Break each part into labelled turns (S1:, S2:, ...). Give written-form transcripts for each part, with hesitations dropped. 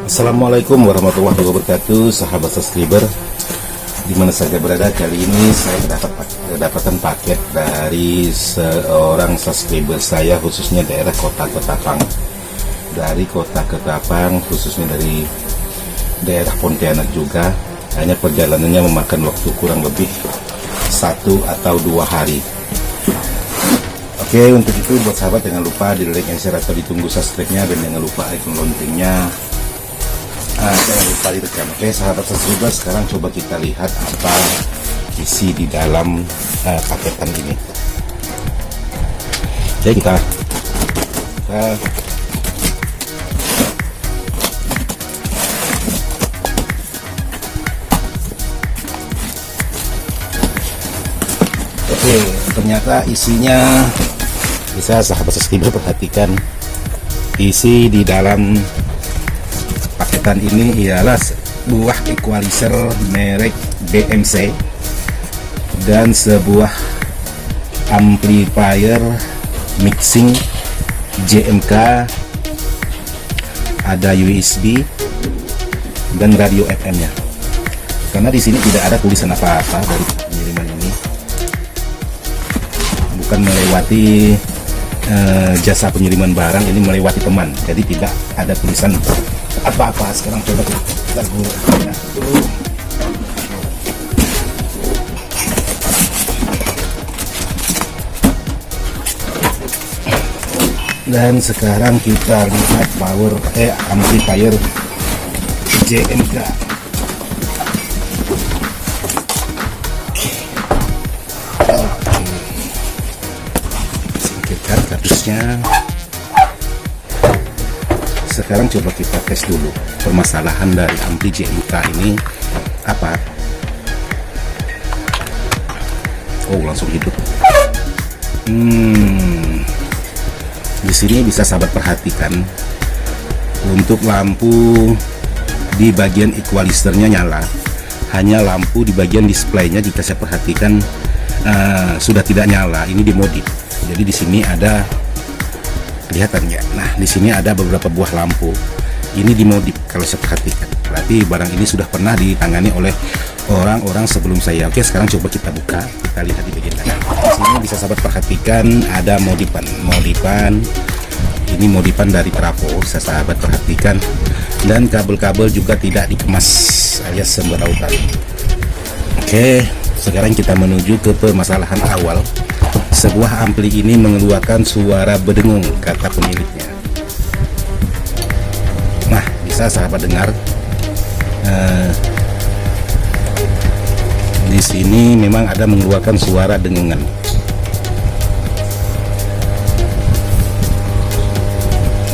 S1: Assalamualaikum warahmatullahi wabarakatuh, sahabat subscriber dimana saja berada. Kali ini saya kedapatan paket dari seorang subscriber saya, khususnya daerah kota Ketapang. Dari kota Ketapang, khususnya dari daerah Pontianak juga. Hanya perjalanannya memakan waktu kurang lebih 1 atau 2 hari. Oke, untuk itu buat sahabat jangan lupa di like, share, atau ditunggu subscribe-nya, dan jangan lupa icon loncengnya jangan lupa ditekan. Oke sahabat subscriber, sekarang coba kita lihat apa isi di dalam paketan ini. Oke, kita Oke, ternyata isinya, bisa sahabat subscriber perhatikan, isi di dalam paketan ini ialah sebuah equalizer merek BMC dan sebuah amplifier mixing JMK, ada USB dan radio FM-nya. Karena di sini tidak ada tulisan apa-apa dari pengiriman ini, bukan melewati jasa pengiriman barang, ini melewati teman, jadi tidak ada tulisan apa-apa. Sekarang coba kita buka dulu. Dan sekarang kita lihat amplifier JMK. Singkirkan kardusnya. Sekarang coba kita tes dulu permasalahan dari ampli JMK ini apa. Oh, langsung hidup. Di sini bisa sahabat perhatikan, untuk lampu di bagian equalizernya nyala, hanya lampu di bagian displaynya jika saya perhatikan sudah tidak nyala. Ini dimodif. Jadi di sini ada, kelihatan ya. Nah, di sini ada beberapa buah lampu. Ini dimodif kalau saya perhatikan. Berarti barang ini sudah pernah ditangani oleh orang-orang sebelum saya. Oke, sekarang coba kita buka, kita lihat di bagian kanan. Di sini bisa sahabat perhatikan ada modifan. Ini modifan dari trafo, sahabat perhatikan. Dan kabel-kabel juga tidak dikemas alias semberautan. Oke, sekarang kita menuju ke permasalahan awal. Sebuah ampli ini mengeluarkan suara berdengung, kata pemiliknya. Nah, bisa sahabat dengar. Di sini memang ada mengeluarkan suara dengungan.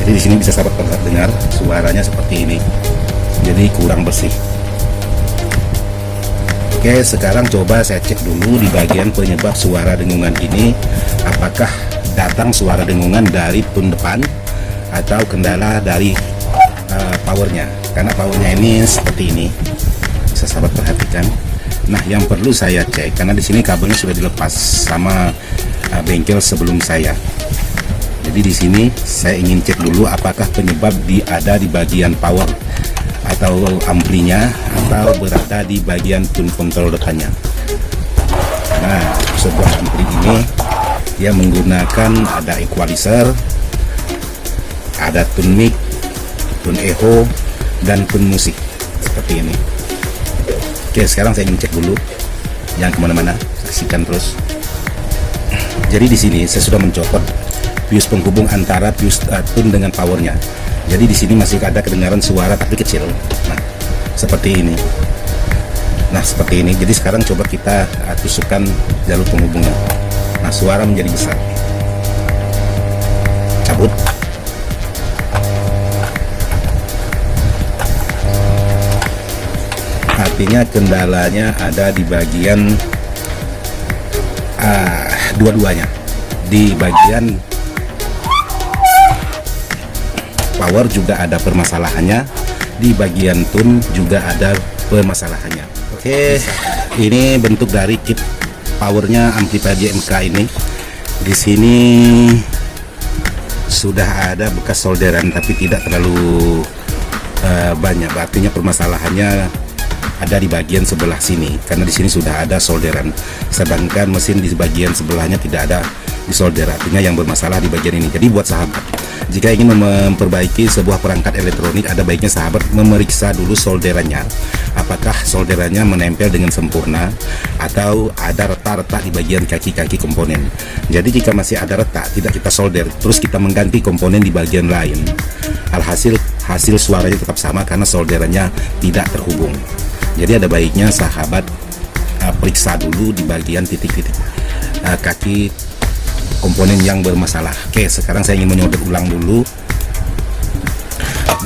S1: Jadi di sini bisa sahabat dengar suaranya seperti ini. Jadi kurang bersih. Oke, sekarang coba saya cek dulu di bagian penyebab suara dengungan ini, apakah datang suara dengungan dari tun depan atau kendala dari powernya. Karena powernya ini seperti ini, bisa sahabat perhatikan. Nah, yang perlu saya cek, karena di sini kabelnya sudah dilepas sama bengkel sebelum saya. Jadi di sini saya ingin cek dulu apakah penyebab ada di bagian power atau amplinya, atau berada di bagian tune control depannya. Nah, sebuah ampli ini dia menggunakan ada equalizer, ada tune mic, tune echo, dan tune musik seperti ini. Oke, sekarang saya ingin cek dulu, jangan kemana-mana, saksikan terus. Jadi di sini saya sudah mencopot fuse penghubung antara fuse tune dengan powernya. Jadi di sini masih ada kedengaran suara tapi kecil. Nah, seperti ini. Jadi sekarang coba kita tusukkan jalur penghubungnya. Nah, suara menjadi besar. Cabut. Artinya kendalanya ada di bagian dua-duanya. Di bagian power juga ada permasalahannya, di bagian tune juga ada permasalahannya. Oke, ini bentuk dari kit powernya amplifier JMK ini. Di sini sudah ada bekas solderan tapi tidak terlalu banyak. Artinya permasalahannya ada di bagian sebelah sini, karena di sini sudah ada solderan, sedangkan mesin di bagian sebelahnya tidak ada disolder. Artinya yang bermasalah di bagian ini. Jadi buat sahabat, jika ingin memperbaiki sebuah perangkat elektronik, ada baiknya sahabat memeriksa dulu solderannya, apakah solderannya menempel dengan sempurna atau ada retak-retak di bagian kaki-kaki komponen. Jadi jika masih ada retak, tidak kita solder, terus kita mengganti komponen di bagian lain, alhasil hasil suaranya tetap sama karena solderannya tidak terhubung. Jadi ada baiknya sahabat periksa dulu di bagian titik-titik kaki komponen yang bermasalah. Oke, sekarang saya ingin menyolder ulang dulu.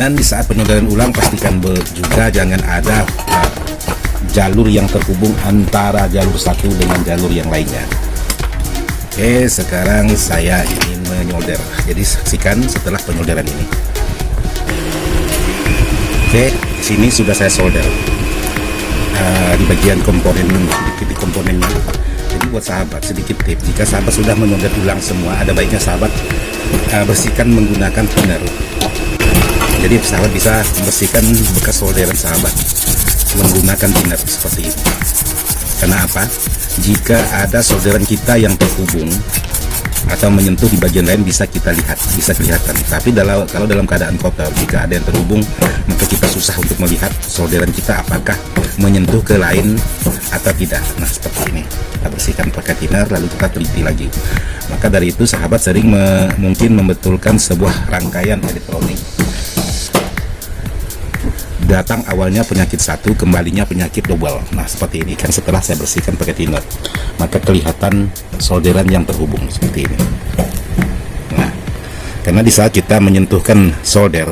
S1: Dan di saat penyolderan ulang, pastikan juga jangan ada jalur yang terhubung antara jalur satu dengan jalur yang lainnya. Oke, sekarang saya ingin menyolder. Jadi saksikan setelah penyolderan ini. Oke, di sini sudah saya solder di bagian komponen, titik komponennya. Jadi buat sahabat, sedikit tips, jika sahabat sudah menyolder ulang semua, ada baiknya sahabat bersihkan menggunakan thinner. Jadi sahabat bisa membersihkan bekas solderan sahabat menggunakan thinner seperti ini. Karena apa? Jika ada solderan kita yang terhubung atau menyentuh di bagian lain, bisa kita lihat, bisa kelihatan. Tapi kalau dalam keadaan kotor, jika ada yang terhubung, maka kita susah untuk melihat solderan kita apakah menyentuh ke lain atau tidak. Nah, seperti ini. Kita bersihkan pakai thinner, lalu kita teliti lagi. Maka dari itu sahabat sering mungkin membetulkan sebuah rangkaian elektronik. Datang awalnya penyakit satu, kembalinya penyakit double. Nah, seperti ini kan setelah saya bersihkan pakai thinner, maka kelihatan solderan yang terhubung seperti ini. Nah, karena di saat kita menyentuhkan solder,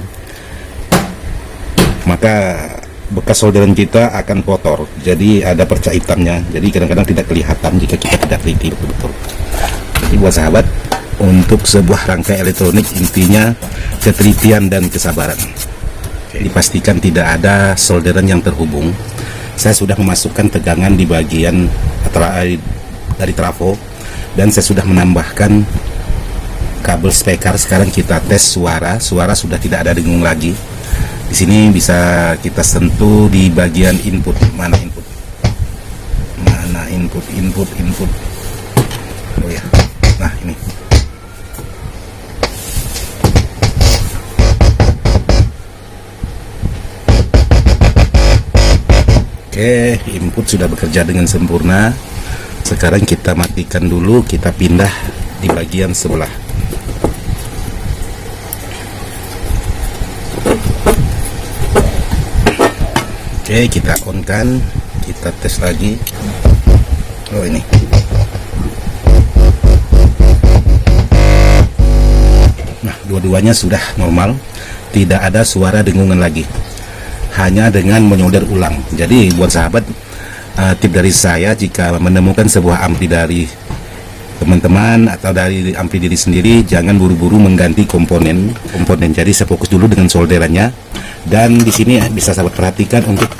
S1: maka bekas solderan kita akan kotor. Jadi ada perca hitamnya. Jadi kadang-kadang tidak kelihatan jika kita tidak teliti betul-betul. Jadi buat sahabat, untuk sebuah rangkai elektronik intinya ketelitian dan kesabaran. Dipastikan tidak ada solderan yang terhubung. Saya sudah memasukkan tegangan di bagian dari trafo, dan saya sudah menambahkan kabel speaker. Sekarang kita tes suara sudah tidak ada dengung lagi. Di sini bisa kita sentuh di bagian input. Mana input. Oh ya, nah ini. Oke, input sudah bekerja dengan sempurna. Sekarang kita matikan dulu, kita pindah di bagian sebelah. Oke, kita on kan, kita tes lagi. Oh ini. Nah, dua-duanya sudah normal, tidak ada suara dengungan lagi. Hanya dengan menyolder ulang. Jadi buat sahabat, tip dari saya, jika menemukan sebuah ampli dari teman-teman atau dari ampli diri sendiri, jangan buru-buru mengganti komponen. Jadi saya fokus dulu dengan solderannya. Dan di sini bisa sahabat perhatikan untuk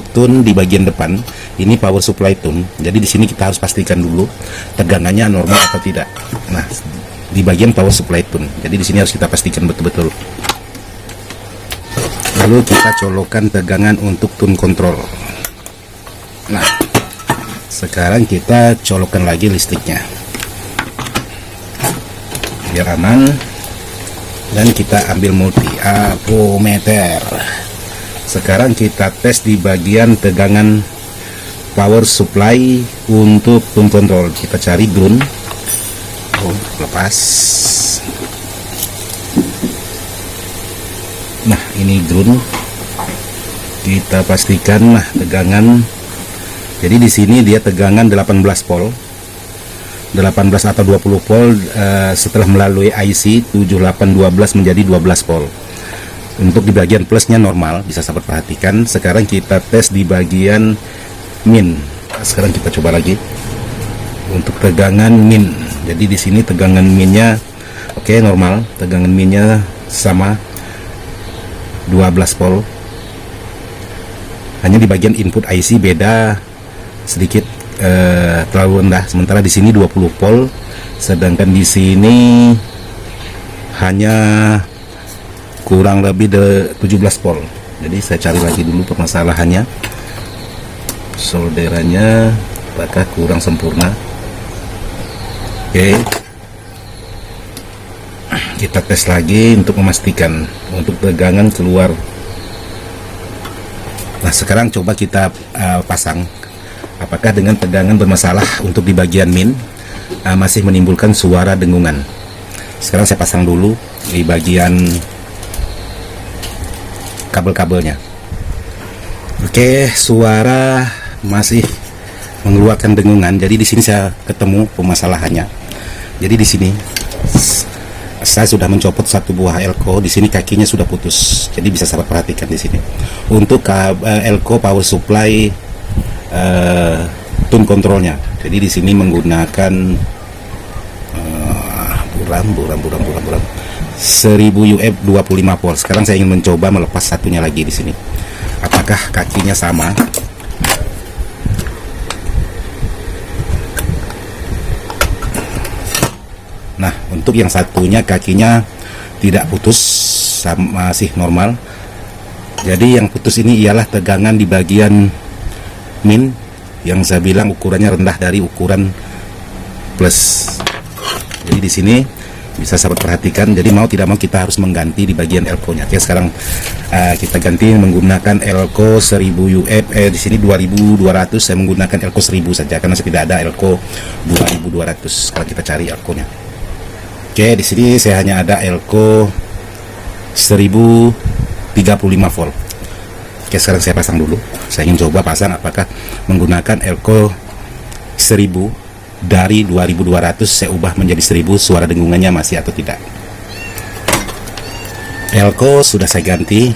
S1: tune di bagian depan ini power supply tune. Jadi di sini kita harus pastikan dulu tegangannya normal atau tidak. Nah, di bagian power supply tune. Jadi di sini harus kita pastikan betul-betul. Lalu kita colokkan tegangan untuk tune control. Nah, sekarang kita colokkan lagi listriknya biar aman. Dan kita ambil multi ampometer. Sekarang kita tes di bagian tegangan power supply untuk tune control. Kita cari ground. Oh, lepas. Nah, ini ground. Kita pastikan tegangan. Jadi di sini dia tegangan 18 volt. 18 atau 20 volt setelah melalui IC 7812 menjadi 12 volt. Untuk di bagian plusnya normal, bisa sahabat perhatikan. Sekarang kita tes di bagian min. Sekarang kita coba lagi untuk tegangan min. Jadi di sini tegangan minnya oke, normal. Tegangan minnya sama 12 volt. Hanya di bagian input IC beda sedikit terlalu rendah. Sementara di sini 20 volt, sedangkan di sini hanya kurang lebih 17 volt. Jadi saya cari lagi dulu permasalahannya. Solderannya apakah kurang sempurna? Oke, kita tes lagi untuk memastikan untuk tegangan keluar. Nah, sekarang coba kita pasang apakah dengan tegangan bermasalah untuk di bagian min masih menimbulkan suara dengungan. Sekarang saya pasang dulu di bagian kabel-kabelnya. Oke, suara masih mengeluarkan dengungan. Jadi di sini saya ketemu permasalahannya. Jadi di sini saya sudah mencopot satu buah elko. Di sini kakinya sudah putus. Jadi bisa sahabat perhatikan di sini. Untuk elko power supply tune controlnya. Jadi di sini menggunakan buram 1000 UF 25 volt. Sekarang saya ingin mencoba melepas satunya lagi di sini. Apakah kakinya sama? Nah, untuk yang satunya kakinya tidak putus, masih normal. Jadi yang putus ini ialah tegangan di bagian min yang saya bilang ukurannya rendah dari ukuran plus. Jadi di sini bisa sahabat perhatikan. Jadi mau tidak mau kita harus mengganti di bagian elko-nya. Oke, sekarang kita ganti menggunakan elko 1000 UF. Di sini 2200. Saya menggunakan elko 1000 saja karena saya tidak ada elko 2200. Sekarang kita cari elko-nya. Oke, di sini saya hanya ada elko 1035 volt. Oke, sekarang saya pasang dulu. Saya ingin coba pasang apakah menggunakan elko 1000 dari 2200 saya ubah menjadi 1000 suara dengungannya masih atau tidak. Elko sudah saya ganti.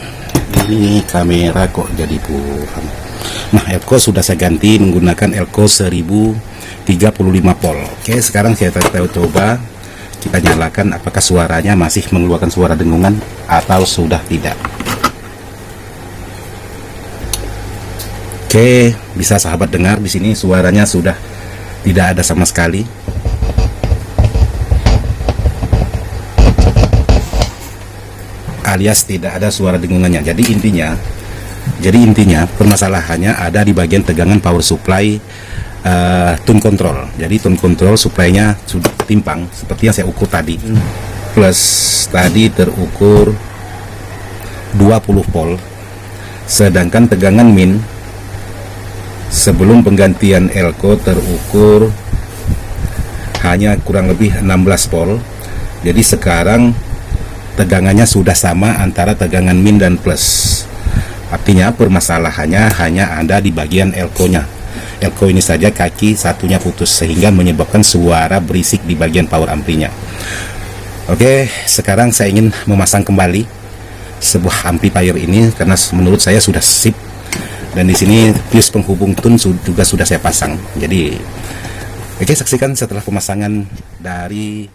S1: Ini kamera kok jadi buram. Nah, elko sudah saya ganti menggunakan elko 1035 volt. Oke, sekarang saya coba kita nyalakan apakah suaranya masih mengeluarkan suara dengungan atau sudah tidak. Oke, bisa sahabat dengar di sini suaranya sudah tidak ada sama sekali. Alias tidak ada suara dengungannya. Jadi intinya permasalahannya ada di bagian tegangan power supply tune control. Jadi tune control supply-nya sudah timpang seperti yang saya ukur tadi. Plus tadi terukur 20 volt. Sedangkan tegangan min sebelum penggantian elko terukur hanya kurang lebih 16 volt. Jadi sekarang tegangannya sudah sama antara tegangan min dan plus. Artinya permasalahannya hanya ada di bagian elko-nya. Elko ini saja kaki satunya putus sehingga menyebabkan suara berisik di bagian power amplinya. Oke, sekarang saya ingin memasang kembali sebuah amplifier ini karena menurut saya sudah sip. Dan di sini fuse penghubung tune juga sudah saya pasang. Jadi, oke, saksikan setelah pemasangan dari